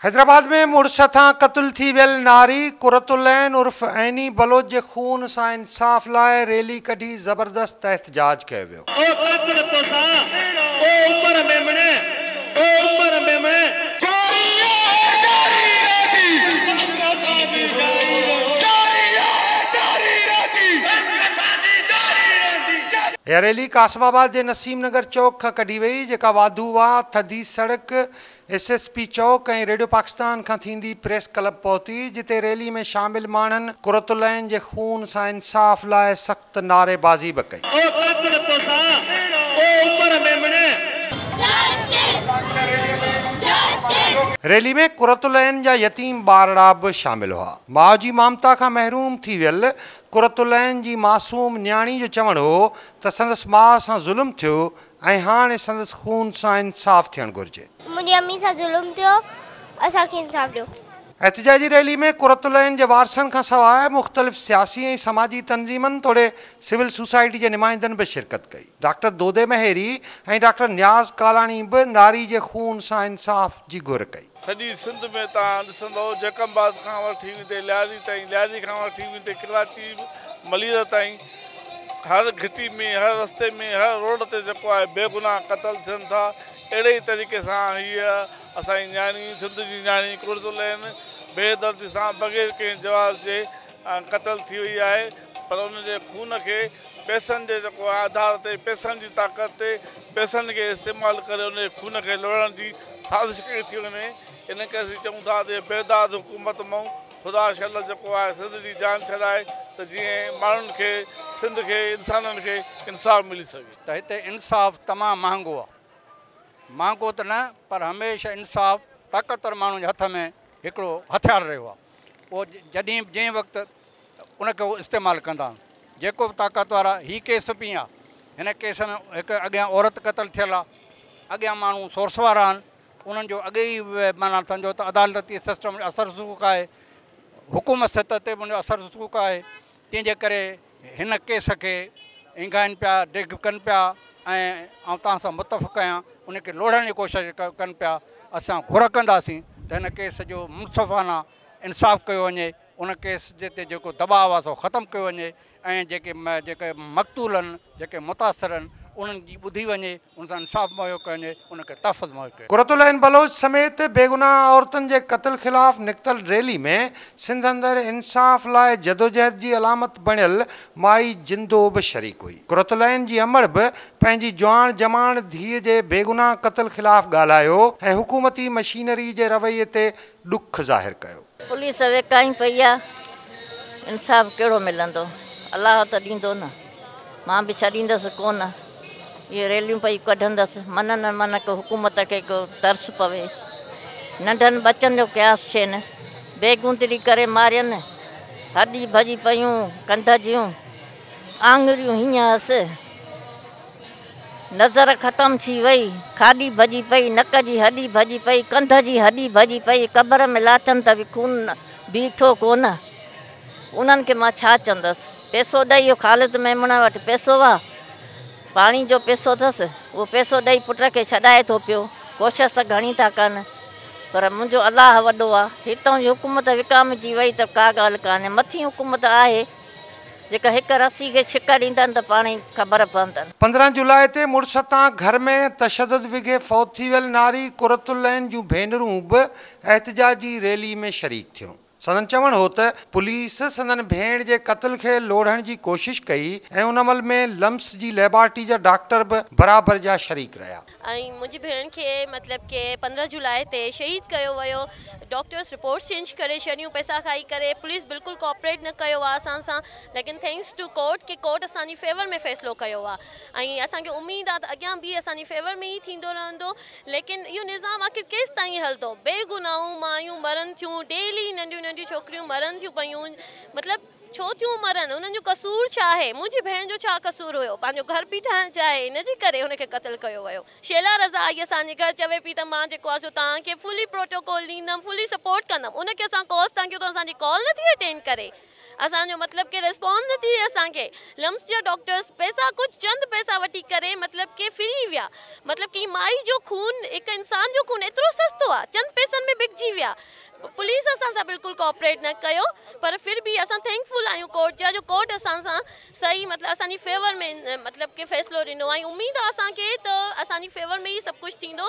हैदराबाद में मुड़स सां क़त्ल थी वियल नारी कुरतुलैन उर्फ ऐनी बलोच जे खून सां इंसाफ़ लाइ रैली कढी ज़बरदस्त एहतजाज कयो वियो। यह रैली कासमाबाद के नसीम नगर चौक का कढी वही, जेका वाधूवा थदी सड़क SSP चौक ऐं रेडियो पाकिस्तान खां थींदी प्रेस क्लब पहुती, जिते रैली में शामिल माण्हुनि कुरतुलैन जे खून सां इंसाफ़ लाइ सख़्त नारेबाज़ी बि कई। रैली में कुरतुलैन जा यतीम ॿारड़ा भी शामिल हुआ। माउ जी ममता खां महरूम थी वियल कुरतुलैन जी मासूम न्याणी जो चवणु हो त संदसि माउ सां ज़ुल्म थियो ऐं हाणे संदसि खून सां इंसाफ़ थियणु घुरिजे। मुंहिंजी अम्मी सां ज़ुल्म थियो, असांखे इंसाफ़ ॾियो। एहतजाजी रैली में कुरतुलैन जे वारसनि खां सवाइ मुख़्तलिफ़ सियासी ऐं समाजी तंज़ीमनि तोड़े सिविल सोसाइटी जे नुमाइंदनि भी शिरकत कई। डॉक्टर दोदे मेहरी ऐं डॉक्टर न्याज़ कालाणी भी नारी जे खून सां इंसाफ़ जी घुर कई। सॼी सिंध में तव्हां ॾिसंदो जैकम्बाद खां वठी हिते लियारी ताईं, लियारी खां वठी हिते कराची मलीर ताईं, हर घिटी में, हर रस्ते में, हर रोड ते जेको आहे बेगुनाह क़त्ल थियनि था। अहिड़े ई तरीक़े सां हीअ असांजी न्याणी, सिंध जी न्याणी कुरतुलैन बेदर्दी सां बग़ैर कंहिं जवाब जे क़त्ल थी वई आहे। पर उनजे खून खे पैसनि जे जेको आधार ते, पैसनि जी ताक़त ते, पैसनि खे इस्तेमालु करे उनजे खून खे लोड़ण जी साज़िश कई थी वञे। इन करे असीं चऊं था त बेदाद हुकूमत मां ख़ुदा शल जेको आहे सिंध जी जान छॾाए, त जीअं माण्हुनि खे, सिंध खे, इंसाननि खे इंसाफ़ मिली सघे। त हिते इंसाफ़ तमामु महांगो आहे। महांगो त न, पर हमेशह इंसाफ़ ताक़तवर माण्हू जे हथ में हिकिड़ो हथियार रहियो आहे। उहो जॾहिं जंहिं वक़्तु उनखे उहो इस्तेमालु कंदा। जेको बि ताक़तवर आहे, हीअ केस बि आहे। हिन केस में हिकु अॻियां औरत क़त्ल थियल आहे, अॻियां माण्हू सोर्स वारा आहिनि, उन्हनि जो अॻे ई माना सम्झो त अदालती सिस्टम जो असरु सूक आहे, हुकूमत सतह ते बि उनजो असरु सूक आहे। तंहिंजे करे हिन केस खे इंगाइनि पिया, डिग कनि पिया ऐं तव्हां सां मुतफ़िक़ आहियां, उनखे लोड़ण जी कोशिशि कनि पिया। असां घुर कंदासीं त हिन केस जो मुंसफ़ाना इंसाफ़ कयो वञे, उन केस जे ते जेको दबाव आहे सो ख़तमु कयो वञे ऐं जेके मक़तूल आहिनि, जेके मुतासिर आहिनि, उन्हनि जी ॿुधी वञे, उन सां इंसाफ़ मुहैया कजे, उनखे तहफ़्फ़ुज़ मुहैया कजे। कुरतुलैन बलोच समेत बेगुनाह औरतुनि जे क़त्ल ख़िलाफ़ निकितल रैली में सिंध अंदरि इंसाफ़ लाइ जदोजहद जी अलामत बणियल माई जिंदो बि शरीक हुई। कुरतुलैन जी अमड़ बि पंहिंजी जुआण जमाण धीअ जे बेगुनाह क़त्ल ख़िलाफ़ ॻाल्हायो ऐं हुकूमती मशीनरी जे रवैये ते ॾुख ज़ाहिर कयो। पुलिस वेकाई पई आहे, इंसाफ़ कहिड़ो मिलंदो? अलाह त ॾींदो न, मां बि छॾींदसि कोन। ये रैलियूं पई कढंदसि, मन न मन को हुकूमत खे को तरस पवे। नंढनि बचनि जो क्यास थियनि, बेगुंतरी करे मारियनि, हॾी भॼी पयूं, कंध जूं आङुरियूं हीअं हस, नज़र ख़तमु थी वई, खाॾी भॼी पई, नक जी हॾी भॼी पई, कंध जी हॾी भॼी पई, क़बर में लाथनि त बि खून बीठो कोन। उन्हनि खे मां छा चवंदसि? पैसो ॾेई, इहो ख़ालिद मेमण वटि पैसो आहे, पाणी जो पैसो अथसि, उहो पैसो ॾेई पुट खे छॾाए थो पियो। कोशिशि त घणी था कनि, पर मुंहिंजो अलाह वॾो आहे। हितां जी हुकूमत विकामजी वई त का ॻाल्हि कान्हे, मथी हुकूमत आहे जेका हिकु रसी खे छिक ॾींदनि त पाण ई ख़बर पवंदनि। 15 जुलाई ते मुड़स तां घर में तशदुद विघे फौत थी वियल नारी कुरतुलैन जूं भेनरूं बि एहतजाजी रैली में शरीक थियूं। संदन चवणु हो त पुलिस संदन भेण जे क़त्ल खे लोड़ण जी कोशिशि कई ऐं उन अमल में लम्स जी लेबॉरेटरी जा डॉक्टर बि बराबरि जा शरीक रहिया। ऐं मुंहिंजी भेण खे मतिलबु कि 15 जुलाई ते शहीद कयो वियो। डॉक्टर्स रिपोर्ट्स चेंज करे छॾियूं पैसा खाई करे। पुलिस बिल्कुलु कोऑपरेट न कयो आहे असां सां, लेकिन थैंक्स टू कोर्ट कि कोर्ट असांजी फेवर में फ़ैसिलो कयो आहे ऐं असांखे उमेद आहे त अॻियां बि असांजी फेवर में ई थींदो रहंदो। लेकिन इहो निज़ाम आख़िर केसि ताईं हलंदो? बेगुनाहूं मायूं मरनि थियूं, डेली नंढियूं नंढियूं छोकिरियूं मरनि थियूं पयूं, मतिलबु छो थियूं मरनि? उन्हनि जो कसूर छा आहे? मुंहिंजी भेण जो छा कसूर हुयो? पंहिंजो घर पई ठाहिणु चाहे, इनजे करे हुनखे क़त्ल कयो वियो। शेला रज़ा आई असांजे घर, चवे पई त मां जेको आहे सो तव्हांखे फुली प्रोटोकॉल ॾींदमि, फुली सपोर्ट कंदमि। उनखे असां कॉल्स था कयूं त असांजी कॉल नथी अटेंड करे। असांजो मतलब कि रिस्पॉन्स नथी असांखे लम्स जा डॉक्टर्स पैसा कुछ चंद पैसा वठी करे मतलब कि फ्री विया मतलब कि माई जो खून एक इंसान जो खून एतिरो सस्तो आहे चंद पैसनि में बिकजी विया पुलिस असां सां बिल्कुलु कोऑपरेट न कयो पर फिर भी असां थैंकफुल आहियूं कोर्ट जा जो कोर्ट असां सां सही मतलब असांजी फेवर में मतलब कि फ़ैसिलो ॾिनो ऐं उम्मीद आहे असांखे त असांजी फेवर में ई सभु कुझु थींदो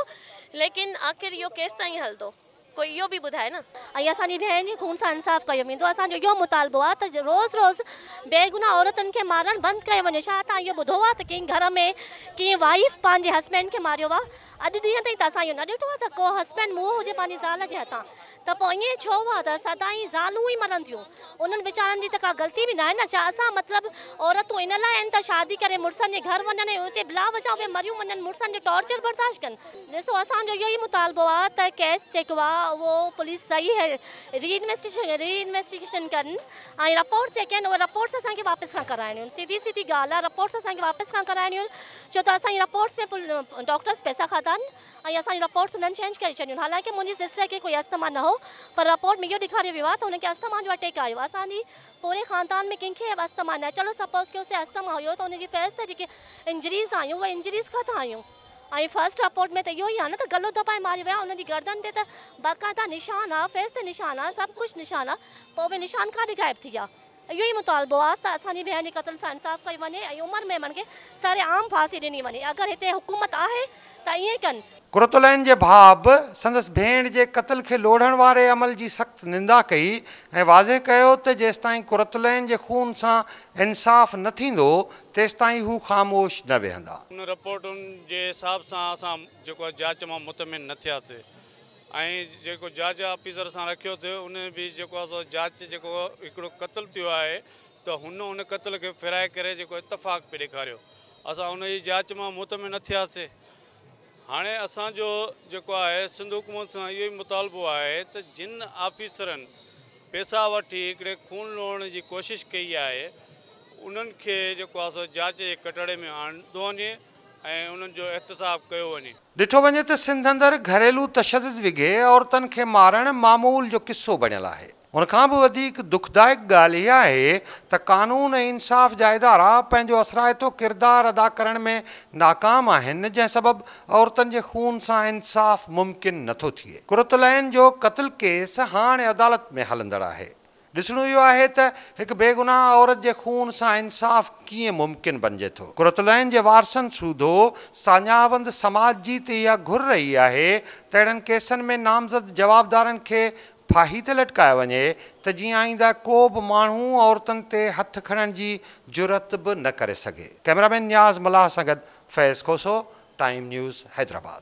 लेकिन आख़िर इहो केस ताईं हलंदो कोई इहो बि ॿुधाए न ऐं असांजी भेण जी खून सां इंसाफ़ कयो वेंदो असांजो इहो मुतालबो आहे त रोज़ रोज़ बेगुनाह औरतुनि खे मारणु बंदि कयो वञे छा तव्हां इहो ॿुधो आहे त कंहिं घर में कीअं वाइफ पंहिंजे हस्बैंड खे मारियो आहे अॼु ॾींहं ताईं त असां इहो न ॾिठो आहे त को हस्बैंड मुंहुं हुजे पंहिंजी ज़ाल जे हथां त पोइ ईअं छो आहे त सदाईं ज़ालूं ई मरनि थियूं उन्हनि वीचारनि जी त का ग़लती बि न आहे न छा असां मतिलबु औरतूं इन लाइ आहिनि त शादी करे मुड़ुसनि जे घर वञनि हुते बिला वॼा उहे मरियूं वञनि मुड़ुसनि जो टॉर्चर बर्दाश्त कनि ॾिसो असांजो इहो ई मुतालबो आहे त केस जेको आहे उहो पुलिस सही है रीइन्वेस्टिगेशन कनि ऐं रिपोर्ट्स जेके आहिनि उहे रिपोर्ट्स असांखे वापसि खां कराइणियूं आहिनि सीधी ॻाल्हि आहे रिपोर्ट्स असांखे वापसि खां कराइणियूं आहिनि छो त असांजी रिपोर्ट्स में डॉक्टर्स पैसा खाधा आहिनि ऐं असांजी रिपोर्ट्स उन्हनि चेंज करे छॾियूं हालांकि मुंहिंजी सिस्टर खे कोई अस्थमा न हो पर रिपोर्ट में इहो ॾेखारियो वियो आहे त हुनखे अस्थमा जो अटैक आयो असांजी पूरे ख़ानदान में कंहिंखे अस्थमा न चलो सपोज़ कयोसीं अस्थमा हुयो त हुनजी फेस ते जेके इंजरीज़ आहियूं उहे इंजरीज़ किथां आहियूं ऐं फर्स्ट रिपोर्ट में त इहो ई आहे न त गलो दॿाए मारी विया हुनजी गर्दन ते त बाक़ाइदा निशान आहे फेस ते निशान आहे सभु कुझु निशान आहे पोइ उहे निशान काॾे गाइब थी विया इहो ई मुतालबो आहे त असांजी भेण जे क़त्ल सां इंसाफ़ कई वञे ऐं उमिरि में मन खे सरे आम फांसी ॾिनी वञे अगरि हिते हुकूमत आहे त ईअं कनि कुरतुलैन जे भाउ बि संदसि भेण जे क़त्ल खे लोढ़ण वारे अमल जी सख़्तु निंदा कई ऐं वाज़े कयो त जेसिताईं कुरतुलैन जे खून सां इंसाफ़ न थींदो तेसिताईं हू ख़ामोश न वेहंदा उन रिपोर्टुनि जे हिसाब सां असां जेको जांच मां मुतमिन न थियासीं ऐं जेको जांच ऑफिसर सां रखियो थियो उन बि जेको आहे सो जांच जेको हिकिड़ो क़त्ल थियो आहे त उन क़त्ल खे फिराए करे जेको इतफ़ाक़ पे ॾेखारियो असां उन जी जांच मां मुतमिन न थियासीं हाणे असांजो जेको आहे सिंध हुकूमत सां इहो ई मुतालबो आहे त जिन ऑफिसरनि पैसा वठी हिकिड़े खून लोहण जी कोशिशि कई आहे उन्हनि खे जेको आहे सो जांच जे कटड़े में आणंदो वञे ऐं उन्हनि जो एहतसाब कयो वञे ॾिठो वञे त सिंध अंदरि घरेलू तशदुद विघे औरतुनि खे मारणु मामूल जो किस्सो बणियलु आहे उनखां बि वधीक दुखदायक ॻाल्हि इहा आहे त कानून ऐं इंसाफ़ जा इदारा पंहिंजो असराइतो किरदारु अदा करण में नाकाम आहिनि जंहिं सबबु औरतुनि जे खून सां इंसाफ़ मुमकिन नथो थिए कुरतुलैन जो क़त्ल केस हाणे अदालत में हलंदड़ आहे ॾिसणो इहो आहे त हिकु बेगुनाह औरत जे खून सां इंसाफ़ कीअं मुमकिन बणिजे थो कुरतुलैन जे वारसनि सूधो साञावंद समाज जी त इहा घुर रही आहे त अहिड़नि केसनि में नामज़द जवाबदारनि खे फाही ते लटकायो वञे त जीअं आईंदा को बि माण्हू औरतुनि ते हथु खणण जी जुरत बि न करे सघे कैमरामैन न्याज़ मलाह सां गॾु फैज़ खोसो टाइम न्यूज़ हैदराबाद